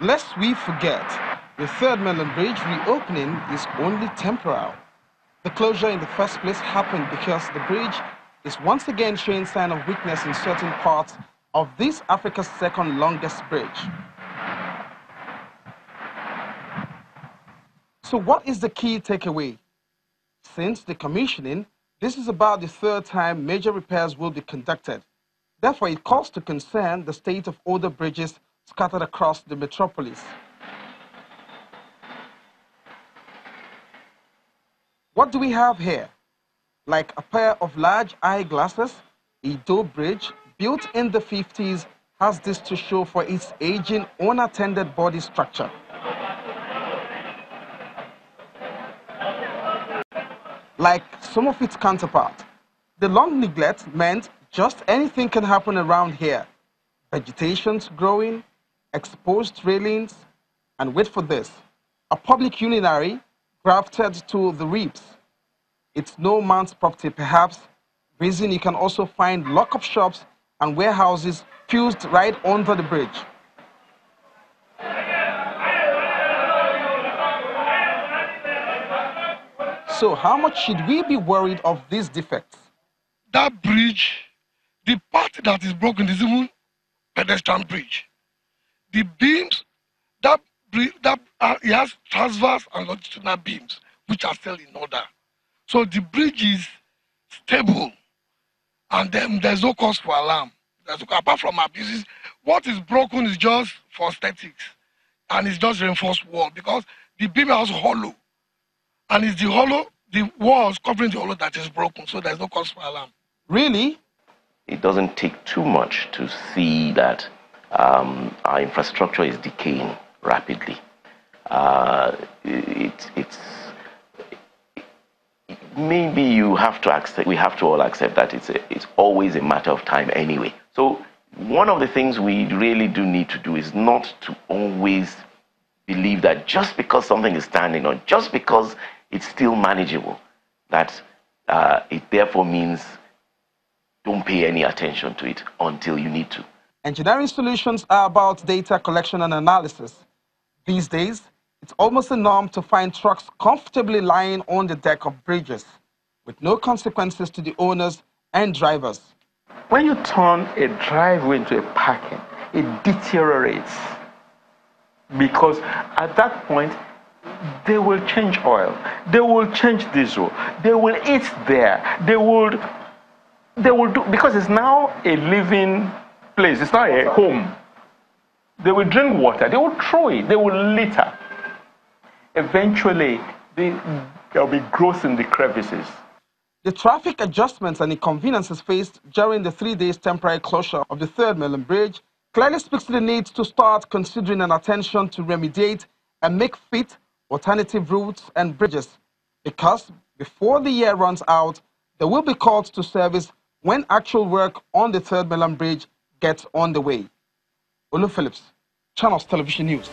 Lest we forget, the Third Mainland Bridge reopening is only temporal. The closure in the first place happened because the bridge is once again showing sign of weakness in certain parts of this Africa's second longest bridge. So what is the key takeaway? Since the commissioning, this is about the third time major repairs will be conducted. Therefore, it calls to concern the state of older bridges scattered across the metropolis. What do we have here? Like a pair of large eyeglasses, a Dole Bridge, built in the 50s, has this to show for its aging, unattended body structure. Like some of its counterparts, the long neglect meant just anything can happen around here. Vegetation's growing, exposed railings, and wait for this, a public urinary grafted to the ribs. It's no man's property, perhaps, reason you can also find lock-up shops and warehouses fused right under the bridge. So how much should we be worried of these defects? That bridge, the part that is broken is even pedestrian bridge. The beams, it has transverse and longitudinal beams, which are still in order. So the bridge is stable, and then there's no cause for alarm. Apart from abuses, what is broken is just for aesthetics, and it's just reinforced wall, because the beam is also hollow, and it's the walls covering the hollow that is broken, so there's no cause for alarm. Really? It doesn't take too much to see that our infrastructure is decaying rapidly. Maybe you have to accept, we have to all accept that it's always a matter of time anyway. So one of the things we really do need to do is not to always believe that just because something is standing, or just because it's still manageable, that it therefore means don't pay any attention to it until you need to. Engineering solutions are about data collection and analysis. These days, it's almost a norm to find trucks comfortably lying on the deck of bridges, with no consequences to the owners and drivers. When you turn a driveway into a parking, it deteriorates, because at that point, they will change oil, they will change diesel, they will eat there, they will do, because it's now a living place, it's not a home. They will drink water, they will throw it, they will litter. Eventually, there will be growth in the crevices. The traffic adjustments and inconveniences faced during the 3 days temporary closure of the Third Mainland Bridge clearly speaks to the need to start considering an attention to remediate and make fit alternative routes and bridges, because before the year runs out, there will be calls to service when actual work on the Third Mainland Bridge gets underway. Olu Phillips, Channels Television News.